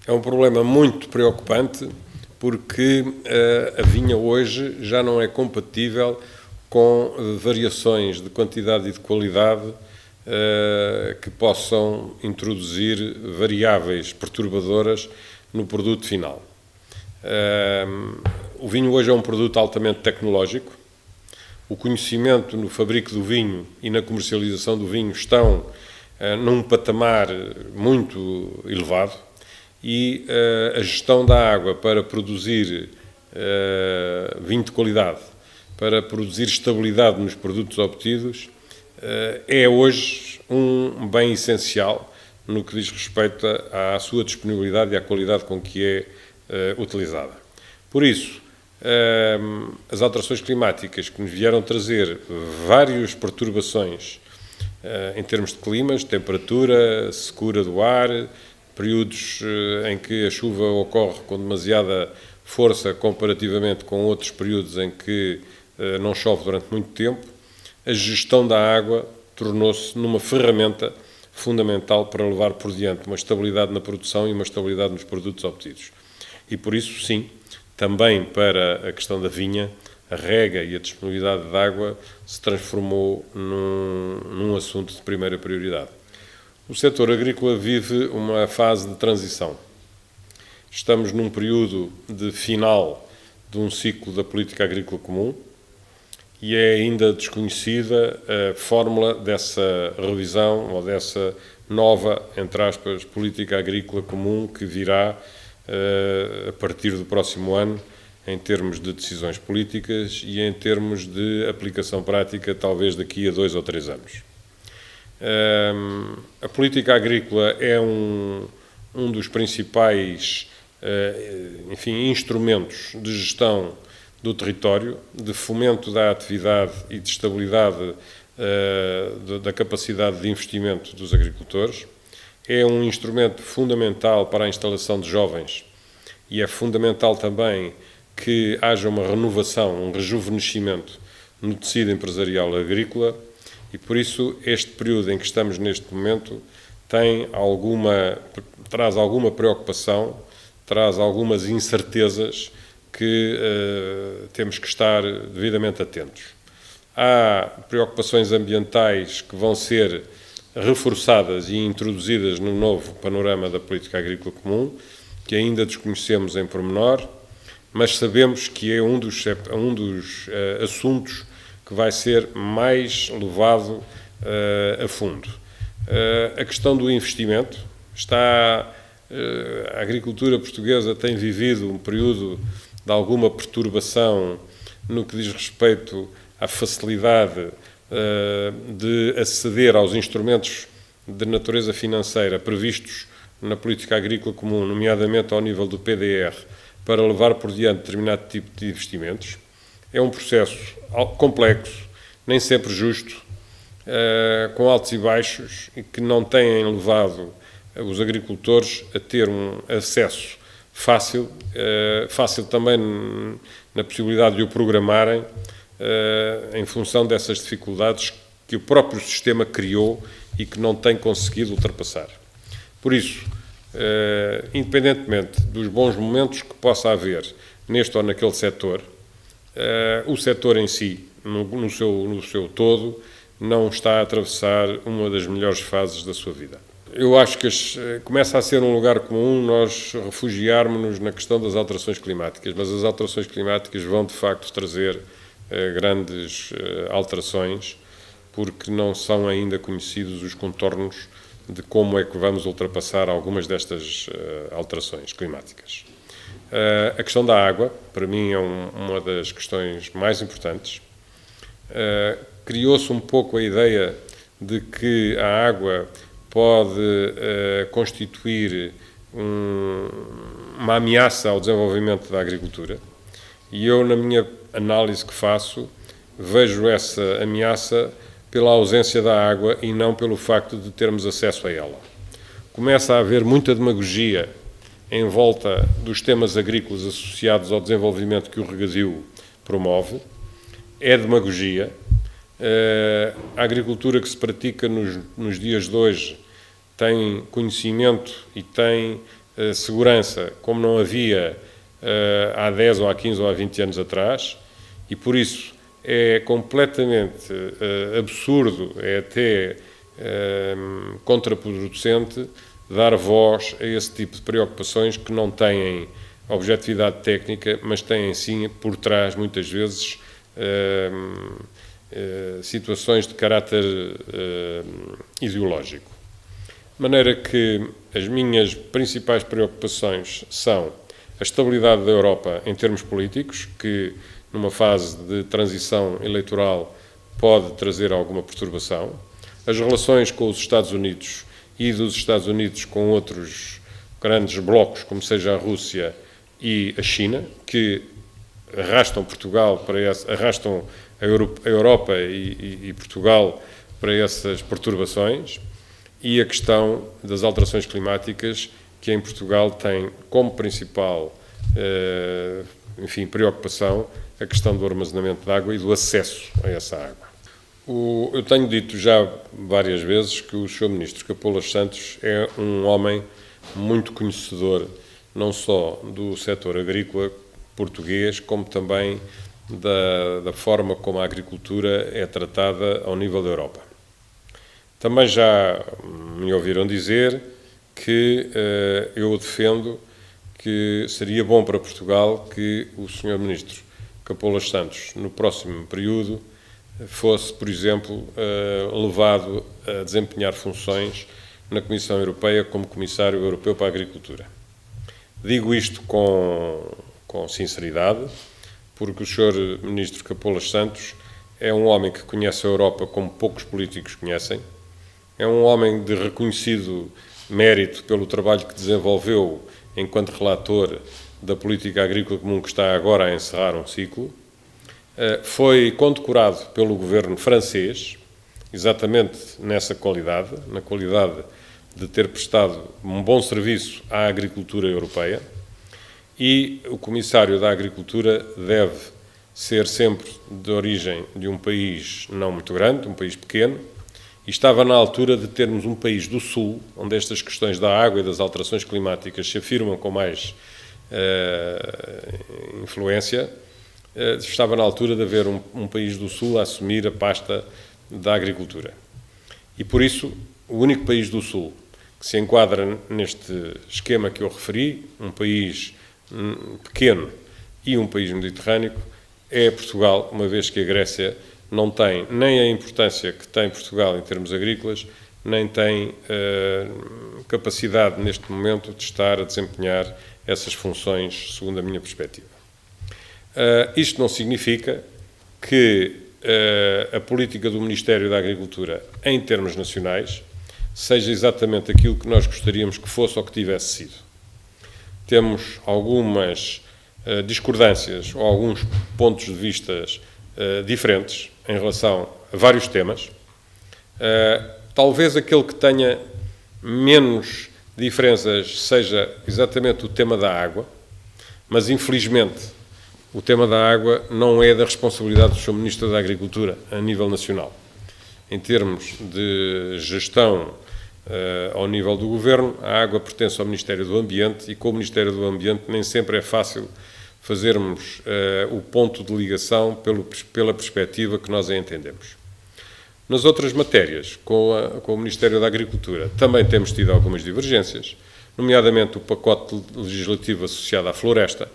É um problema muito preocupante porque a vinha hoje já não é compatível com variações de quantidade e de qualidade que possam introduzir variáveis perturbadoras no produto final. O vinho hoje é um produto altamente tecnológico. O conhecimento no fabrico do vinho e na comercialização do vinho estão num patamar muito elevado e a gestão da água para produzir vinho de qualidade, para produzir estabilidade nos produtos obtidos, é hoje um bem essencial no que diz respeito à sua disponibilidade e à qualidade com que é utilizada. Por isso, as alterações climáticas que nos vieram trazer várias perturbações em termos de climas, temperatura, secura do ar, períodos em que a chuva ocorre com demasiada força comparativamente com outros períodos em que não chove durante muito tempo, a gestão da água tornou-se numa ferramenta fundamental para levar por diante uma estabilidade na produção e uma estabilidade nos produtos obtidos. E por isso, sim, também para a questão da vinha, a rega e a disponibilidade de água se transformou num assunto de primeira prioridade. O setor agrícola vive uma fase de transição. Estamos num período de final de um ciclo da política agrícola comum e é ainda desconhecida a fórmula dessa revisão ou dessa nova, entre aspas, política agrícola comum que virá a partir do próximo ano em termos de decisões políticas e em termos de aplicação prática, talvez daqui a 2 ou 3 anos. A política agrícola é um dos principais instrumentos de gestão do território, de fomento da atividade e de estabilidade da capacidade de investimento dos agricultores. É um instrumento fundamental para a instalação de jovens e é fundamental também que haja uma renovação, um rejuvenescimento no tecido empresarial agrícola e, por isso, este período em que estamos neste momento traz alguma preocupação, traz algumas incertezas que temos que estar devidamente atentos. Há preocupações ambientais que vão ser reforçadas e introduzidas no novo panorama da política agrícola comum, que ainda desconhecemos em pormenor, mas sabemos que é um dos assuntos que vai ser mais levado a fundo. A questão do investimento a agricultura portuguesa tem vivido um período de alguma perturbação no que diz respeito à facilidade de aceder aos instrumentos de natureza financeira previstos na política agrícola comum, nomeadamente ao nível do PDR, para levar por diante determinado tipo de investimentos. É um processo complexo, nem sempre justo, com altos e baixos, e que não têm levado os agricultores a ter um acesso fácil também na possibilidade de o programarem em função dessas dificuldades que o próprio sistema criou e que não tem conseguido ultrapassar. Por isso, independentemente dos bons momentos que possa haver neste ou naquele setor, o setor em si, no seu todo, não está a atravessar uma das melhores fases da sua vida. Eu acho que começa a ser um lugar comum nós refugiarmos-nos na questão das alterações climáticas, mas as alterações climáticas vão, de facto, trazer grandes alterações, porque não são ainda conhecidos os contornos de como é que vamos ultrapassar algumas destas alterações climáticas. A questão da água, para mim, é uma das questões mais importantes. Criou-se um pouco a ideia de que a água pode constituir uma ameaça ao desenvolvimento da agricultura e eu, na minha análise que faço, vejo essa ameaça pela ausência da água e não pelo facto de termos acesso a ela. Começa a haver muita demagogia em volta dos temas agrícolas associados ao desenvolvimento que o regadio promove. É demagogia. A agricultura que se pratica nos dias de hoje tem conhecimento e tem segurança como não havia há 10 ou há 15 ou há 20 anos atrás, e por isso é completamente absurdo, é até contraproducente dar voz a esse tipo de preocupações que não têm objetividade técnica, mas têm sim por trás muitas vezes situações de caráter ideológico. De maneira que as minhas principais preocupações são a estabilidade da Europa em termos políticos, que numa fase de transição eleitoral pode trazer alguma perturbação, as relações com os Estados Unidos e dos Estados Unidos com outros grandes blocos, como seja a Rússia e a China, que arrastam Portugal arrastam a Europa e Portugal para essas perturbações, e a questão das alterações climáticas, que em Portugal tem como principal preocupação a questão do armazenamento de água e do acesso a essa água. Eu tenho dito já várias vezes que o Sr. Ministro Capolas Santos é um homem muito conhecedor não só do setor agrícola português, como também da forma como a agricultura é tratada ao nível da Europa. Também já me ouviram dizer que eu defendo que seria bom para Portugal que o Sr. Ministro Capolas Santos, no próximo período, fosse, por exemplo, levado a desempenhar funções na Comissão Europeia como Comissário Europeu para a Agricultura. Digo isto com sinceridade, porque o Sr. Ministro Capolas Santos é um homem que conhece a Europa como poucos políticos conhecem, é um homem de reconhecido mérito pelo trabalho que desenvolveu enquanto relator da política agrícola comum que está agora a encerrar um ciclo. Foi condecorado pelo governo francês, exatamente nessa qualidade, na qualidade de ter prestado um bom serviço à agricultura europeia, e o Comissário da Agricultura deve ser sempre de origem de um país não muito grande, um país pequeno, e estava na altura de termos um país do Sul, onde estas questões da água e das alterações climáticas se afirmam com mais influência. Estava na altura de haver um país do Sul a assumir a pasta da agricultura. E por isso, o único país do Sul que se enquadra neste esquema que eu referi, um país pequeno e um país mediterrâneo, é Portugal, uma vez que a Grécia não tem nem a importância que tem Portugal em termos agrícolas, nem tem capacidade neste momento de estar a desempenhar essas funções, segundo a minha perspectiva. Isto não significa que a política do Ministério da Agricultura, em termos nacionais, seja exatamente aquilo que nós gostaríamos que fosse ou que tivesse sido. Temos algumas discordâncias ou alguns pontos de vista diferentes em relação a vários temas. Talvez aquele que tenha menos diferenças seja exatamente o tema da água, mas infelizmente o tema da água não é da responsabilidade do Sr. Ministro da Agricultura a nível nacional. Em termos de gestão ao nível do Governo, a água pertence ao Ministério do Ambiente, e com o Ministério do Ambiente nem sempre é fácil fazermos o ponto de ligação pela perspectiva que nós a entendemos. Nas outras matérias, com o Ministério da Agricultura, também temos tido algumas divergências, nomeadamente o pacote legislativo associado à floresta,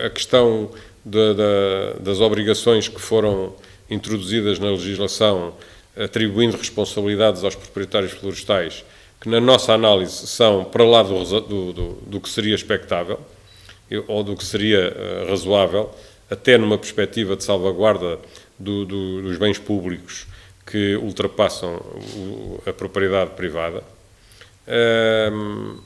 a questão das obrigações que foram introduzidas na legislação, atribuindo responsabilidades aos proprietários florestais, que na nossa análise são para lá do que seria expectável, ou do que seria razoável, até numa perspectiva de salvaguarda dos bens públicos que ultrapassam a propriedade privada.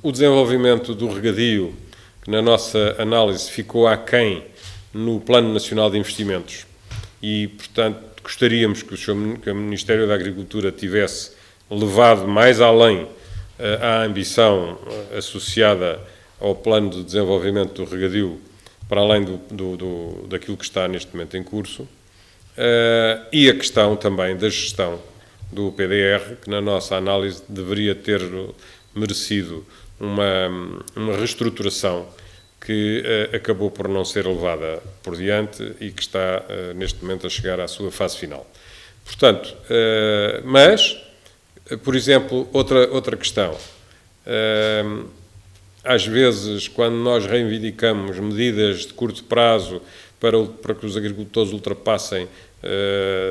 O desenvolvimento do regadio, que na nossa análise ficou aquém no Plano Nacional de Investimentos, e, portanto, gostaríamos que o Ministério da Agricultura tivesse levado mais além a ambição associada ao Plano de Desenvolvimento do Regadio, para além daquilo que está neste momento em curso, e a questão também da gestão do PDR, que na nossa análise deveria ter merecido uma reestruturação que acabou por não ser levada por diante e que está, neste momento, a chegar à sua fase final. Portanto, mas, por exemplo, outra questão. Às vezes, quando nós reivindicamos medidas de curto prazo para que os agricultores ultrapassem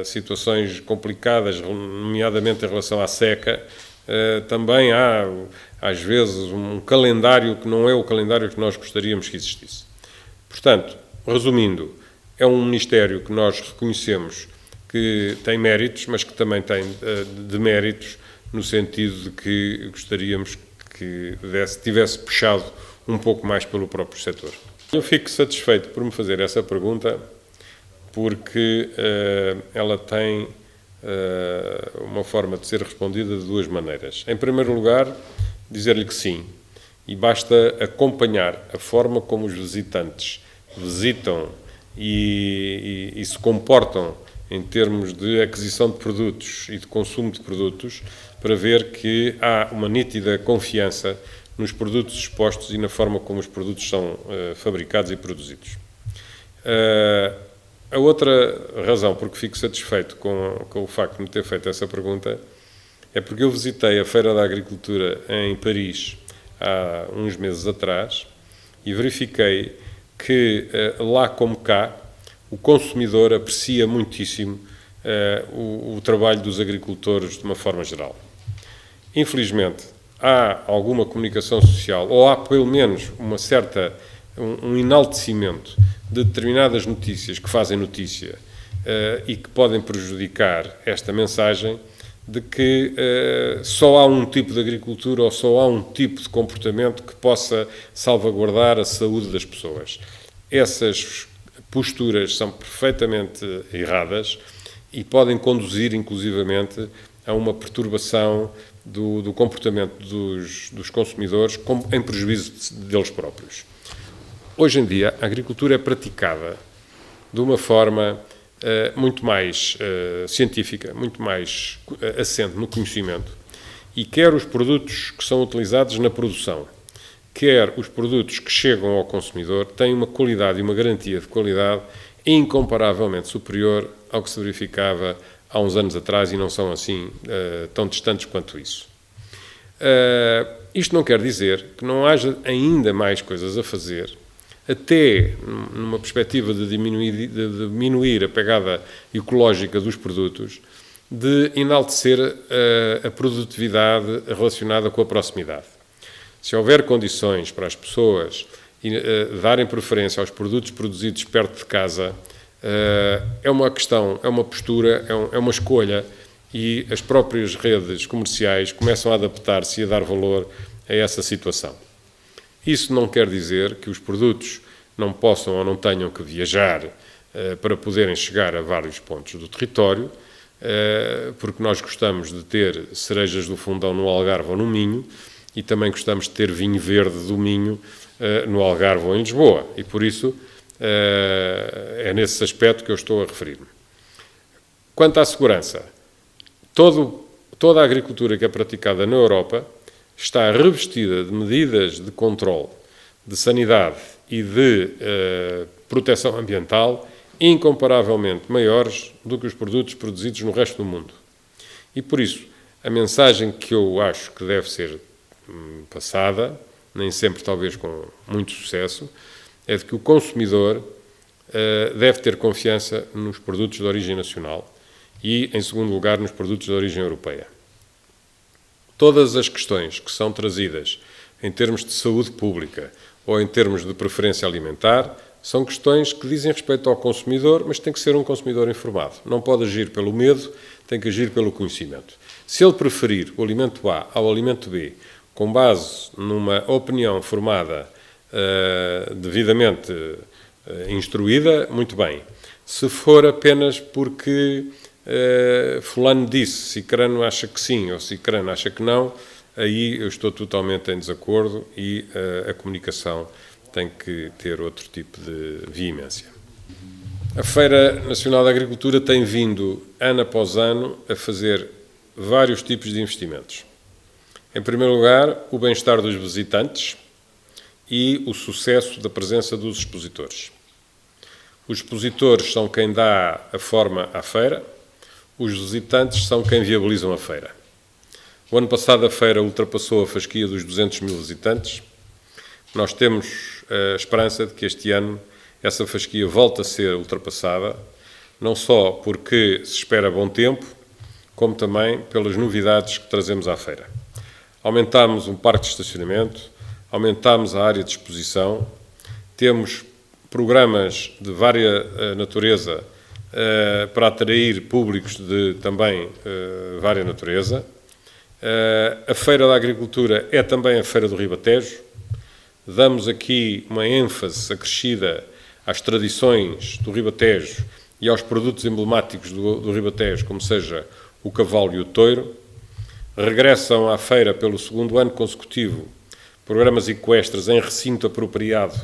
situações complicadas, nomeadamente em relação à seca, também há, às vezes, um calendário que não é o calendário que nós gostaríamos que existisse. Portanto, resumindo, é um Ministério que nós reconhecemos que tem méritos, mas que também tem deméritos, no sentido de que gostaríamos que tivesse puxado um pouco mais pelo próprio setor. Eu fico satisfeito por me fazer essa pergunta, porque ela tem uma forma de ser respondida de duas maneiras. Em primeiro lugar, dizer-lhe que sim, e basta acompanhar a forma como os visitantes visitam e se comportam em termos de aquisição de produtos e de consumo de produtos, para ver que há uma nítida confiança nos produtos expostos e na forma como os produtos são fabricados e produzidos. A outra razão por que fico satisfeito com o facto de me ter feito essa pergunta é porque eu visitei a Feira da Agricultura em Paris há uns meses atrás e verifiquei que, lá como cá, o consumidor aprecia muitíssimo o trabalho dos agricultores de uma forma geral. Infelizmente, há alguma comunicação social, ou há pelo menos um enaltecimento de determinadas notícias que fazem notícia e que podem prejudicar esta mensagem de que só há um tipo de agricultura ou só há um tipo de comportamento que possa salvaguardar a saúde das pessoas. Essas posturas são perfeitamente erradas e podem conduzir, inclusivamente, a uma perturbação do comportamento dos consumidores em prejuízo deles próprios. Hoje em dia, a agricultura é praticada de uma forma muito mais científica, muito mais assente no conhecimento, e quer os produtos que são utilizados na produção, quer os produtos que chegam ao consumidor, têm uma qualidade e uma garantia de qualidade incomparavelmente superior ao que se verificava há uns anos atrás, e não são assim tão distantes quanto isso. Isto não quer dizer que não haja ainda mais coisas a fazer, até numa perspectiva de diminuir a pegada ecológica dos produtos, de enaltecer a produtividade relacionada com a proximidade. Se houver condições para as pessoas darem preferência aos produtos produzidos perto de casa, é uma questão, é uma postura, é uma escolha, e as próprias redes comerciais começam a adaptar-se e a dar valor a essa situação. Isso não quer dizer que os produtos não possam ou não tenham que viajar para poderem chegar a vários pontos do território, porque nós gostamos de ter cerejas do Fundão no Algarve ou no Minho, e também gostamos de ter vinho verde do Minho no Algarve ou em Lisboa, e por isso é nesse aspecto que eu estou a referir-me. Quanto à segurança, toda a agricultura que é praticada na Europa está revestida de medidas de controle, de sanidade e de proteção ambiental incomparavelmente maiores do que os produtos produzidos no resto do mundo. E por isso, a mensagem que eu acho que deve ser passada, nem sempre talvez com muito sucesso, é de que o consumidor deve ter confiança nos produtos de origem nacional e, em segundo lugar, nos produtos de origem europeia. Todas as questões que são trazidas em termos de saúde pública ou em termos de preferência alimentar são questões que dizem respeito ao consumidor, mas tem que ser um consumidor informado. Não pode agir pelo medo, tem que agir pelo conhecimento. Se ele preferir o alimento A ao alimento B, com base numa opinião formada devidamente instruída, muito bem. Se for apenas porque fulano disse, cicrano acha que sim ou cicrano acha que não, aí eu estou totalmente em desacordo e a comunicação tem que ter outro tipo de veemência. A Feira Nacional da Agricultura tem vindo, ano após ano, a fazer vários tipos de investimentos. Em primeiro lugar, o bem-estar dos visitantes e o sucesso da presença dos expositores. Os expositores são quem dá a forma à feira, os visitantes são quem viabilizam a feira. O ano passado a feira ultrapassou a fasquia dos 200 mil visitantes. Nós temos a esperança de que este ano essa fasquia volte a ser ultrapassada, não só porque se espera bom tempo, como também pelas novidades que trazemos à feira. Aumentámos um parque de estacionamento, aumentámos a área de exposição, temos programas de vária natureza para atrair públicos de também vária natureza. A Feira da Agricultura é também a Feira do Ribatejo. Damos aqui uma ênfase acrescida às tradições do Ribatejo e aos produtos emblemáticos do Ribatejo, como seja o cavalo e o touro. Regressam à feira pelo segundo ano consecutivo programas equestres em recinto apropriado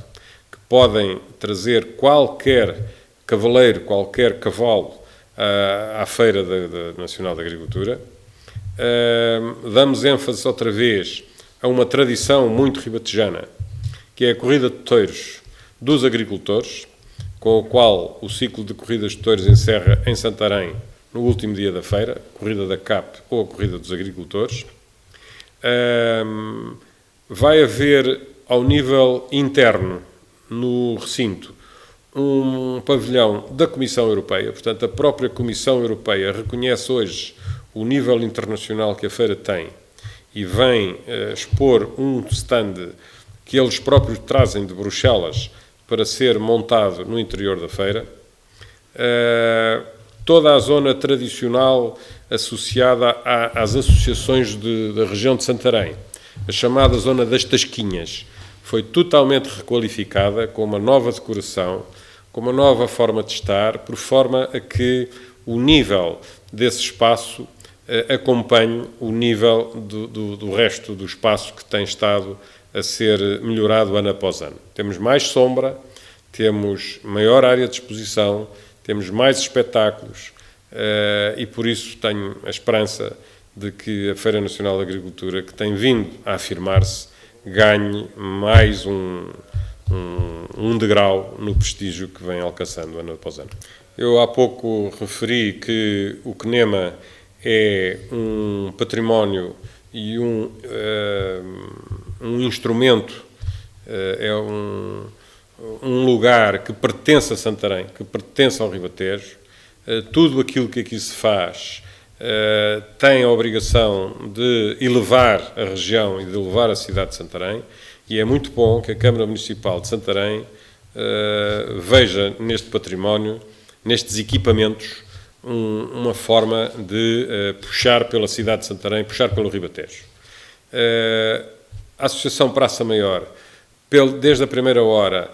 que podem trazer qualquer cavaleiro, qualquer cavalo à Feira Nacional da Agricultura. Damos ênfase outra vez a uma tradição muito ribatejana, que é a corrida de touros dos agricultores, com a qual o ciclo de corridas de touros encerra em Santarém no último dia da feira, a corrida da CAP ou a corrida dos agricultores. Vai haver, ao nível interno, no recinto, um pavilhão da Comissão Europeia. Portanto, a própria Comissão Europeia reconhece hoje o nível internacional que a feira tem e vem expor um stand que eles próprios trazem de Bruxelas para ser montado no interior da feira. Toda a zona tradicional associada às associações da região de Santarém, a chamada zona das Tasquinhas, foi totalmente requalificada, com uma nova decoração, com uma nova forma de estar, por forma a que o nível desse espaço acompanhe o nível do resto do espaço que tem estado a ser melhorado ano após ano. Temos mais sombra, temos maior área de exposição, temos mais espetáculos e por isso tenho a esperança de que a Feira Nacional da Agricultura, que tem vindo a afirmar-se, ganhe mais um degrau no prestígio que vem alcançando ano após ano. Eu há pouco referi que o CNEMA é um património e um instrumento, é um lugar que pertence a Santarém, que pertence ao Ribatejo. Tudo aquilo que aqui se faz tem a obrigação de elevar a região e de elevar a cidade de Santarém, e é muito bom que a Câmara Municipal de Santarém veja neste património, nestes equipamentos, uma forma de puxar pela cidade de Santarém, puxar pelo Ribatejo. A Associação Praça Maior, desde a primeira hora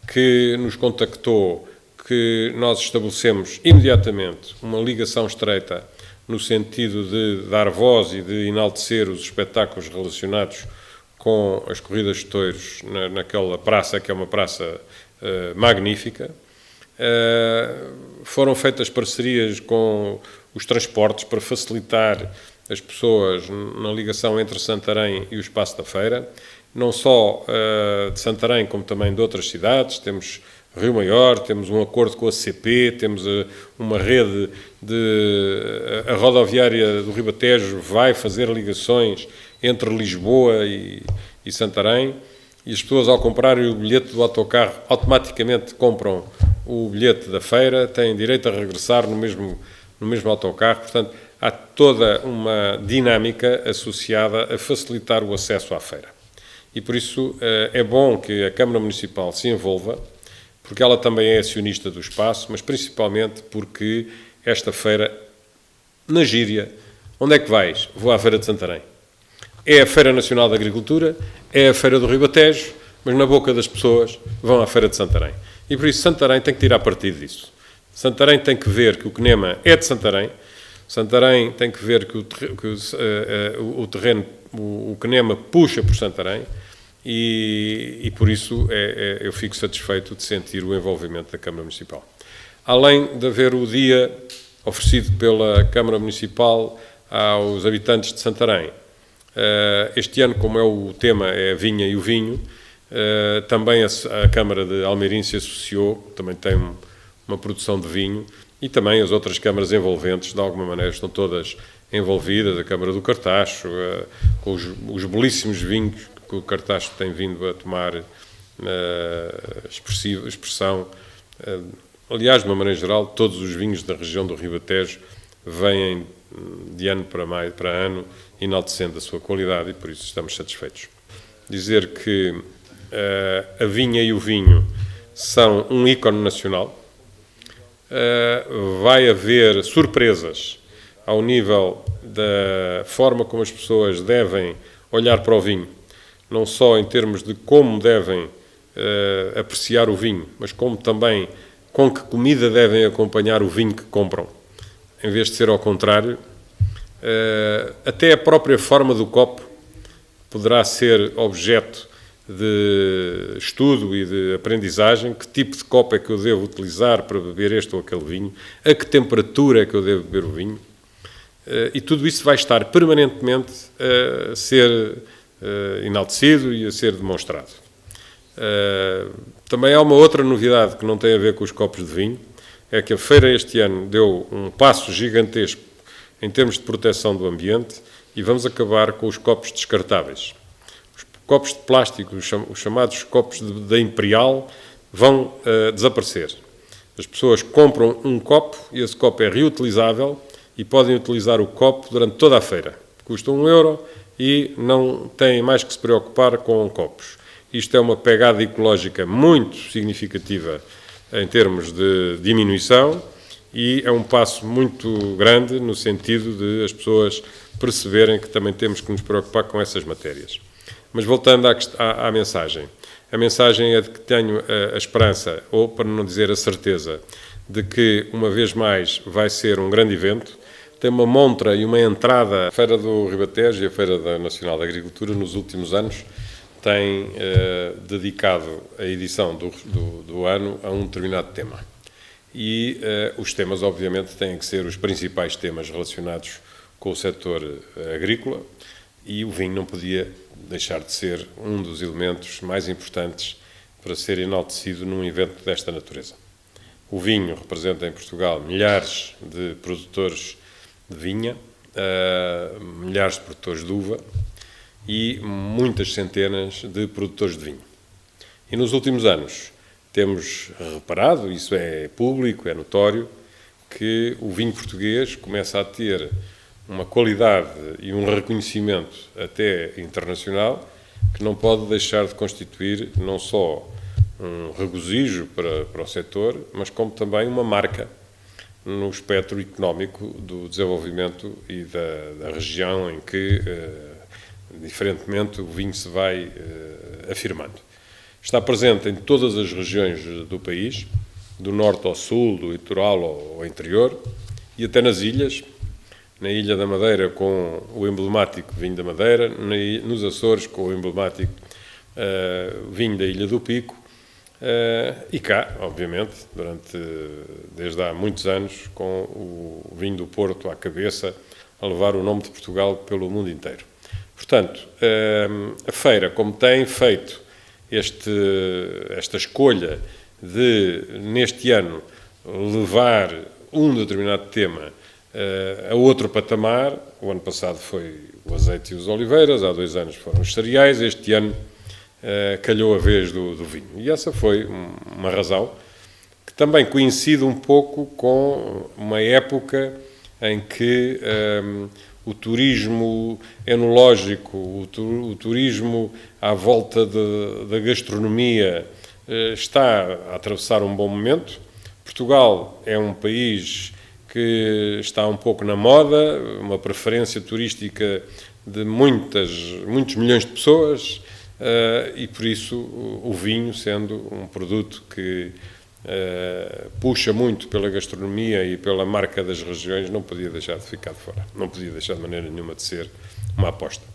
que nos contactou, que nós estabelecemos imediatamente uma ligação estreita no sentido de dar voz e de enaltecer os espetáculos relacionados com as corridas de touros naquela praça, que é uma praça magnífica. Foram feitas parcerias com os transportes para facilitar as pessoas na ligação entre Santarém e o espaço da feira, não só de Santarém como também de outras cidades. Temos Rio Maior, temos um acordo com a CP, temos uma rede a rodoviária do Ribatejo vai fazer ligações entre Lisboa e Santarém, e as pessoas, ao comprarem o bilhete do autocarro, automaticamente compram o bilhete da feira, têm direito a regressar no mesmo autocarro. Portanto, há toda uma dinâmica associada a facilitar o acesso à feira. E por isso é bom que a Câmara Municipal se envolva, porque ela também é acionista do espaço, mas principalmente porque esta feira, na gíria, onde é que vais? Vou à Feira de Santarém. É a Feira Nacional da Agricultura, é a Feira do Ribatejo, mas na boca das pessoas vão à Feira de Santarém. E por isso Santarém tem que tirar partido disso. Santarém tem que ver que o CNEMA é de Santarém, Santarém tem que ver que o terreno, o CNEMA puxa por Santarém, e por isso eu fico satisfeito de sentir o envolvimento da Câmara Municipal. Além de haver o dia oferecido pela Câmara Municipal aos habitantes de Santarém, Este ano, como o tema é a vinha e o vinho, também a Câmara de Almeirim se associou, também tem uma produção de vinho, e também as outras câmaras envolventes, de alguma maneira, estão todas envolvidas, a Câmara do Cartacho, com os belíssimos vinhos que o Cartacho tem vindo a tomar expressão. Aliás, de uma maneira geral, todos os vinhos da região do Ribatejo vêm de ano para ano enaltecendo a sua qualidade e por isso estamos satisfeitos. Dizer que a vinha e o vinho são um ícone nacional. Vai haver surpresas ao nível da forma como as pessoas devem olhar para o vinho, não só em termos de como devem apreciar o vinho, mas como também com que comida devem acompanhar o vinho que compram, em vez de ser ao contrário. Até a própria forma do copo poderá ser objeto de estudo e de aprendizagem. Que tipo de copo é que eu devo utilizar para beber este ou aquele vinho? A que temperatura é que eu devo beber o vinho? E tudo isso vai estar permanentemente a ser enaltecido e a ser demonstrado. Também há uma outra novidade que não tem a ver com os copos de vinho, é que a feira este ano deu um passo gigantesco em termos de proteção do ambiente e vamos acabar com os copos descartáveis. Os copos de plástico, os chamados copos da Imperial, vão desaparecer. As pessoas compram um copo e esse copo é reutilizável e podem utilizar o copo durante toda a feira. Custa €1 e não têm mais que se preocupar com copos. Isto é uma pegada ecológica muito significativa em termos de diminuição e é um passo muito grande no sentido de as pessoas perceberem que também temos que nos preocupar com essas matérias. Mas voltando à mensagem. A mensagem é de que tenho a esperança, ou para não dizer a certeza, de que, uma vez mais, vai ser um grande evento. Tem uma montra e uma entrada. A Feira do Ribatejo e a Feira Nacional da Agricultura, nos últimos anos, têm dedicado a edição do ano a um determinado tema. E os temas, obviamente, têm que ser os principais temas relacionados com o setor agrícola e o vinho não podia deixar de ser um dos elementos mais importantes para ser enaltecido num evento desta natureza. O vinho representa em Portugal milhares de produtores de vinha, milhares de produtores de uva e muitas centenas de produtores de vinho. E nos últimos anos temos reparado, isso é público, é notório, que o vinho português começa a ter uma qualidade e um reconhecimento até internacional que não pode deixar de constituir não só um regozijo para o setor, mas como também uma marca no espectro económico do desenvolvimento e da região em que, diferentemente, o vinho se vai afirmando. Está presente em todas as regiões do país, do norte ao sul, do litoral ao interior, e até nas ilhas, na Ilha da Madeira com o emblemático vinho da Madeira, nos Açores com o emblemático vinho da Ilha do Pico, e cá, obviamente, desde há muitos anos, com o vinho do Porto à cabeça, a levar o nome de Portugal pelo mundo inteiro. Portanto, a feira, como tem feito esta escolha de, neste ano, levar um determinado tema a outro patamar, o ano passado foi o azeite e os oliveiras, há 2 anos foram os cereais, este ano calhou a vez do vinho. E essa foi uma razão que também coincide um pouco com uma época em que o turismo enológico, o turismo à volta da gastronomia está a atravessar um bom momento. Portugal é um país que está um pouco na moda, uma preferência turística de muitos milhões de pessoas e, por isso, o vinho, sendo um produto que puxa muito pela gastronomia e pela marca das regiões, não podia deixar de ficar de fora. Não podia deixar de maneira nenhuma de ser uma aposta.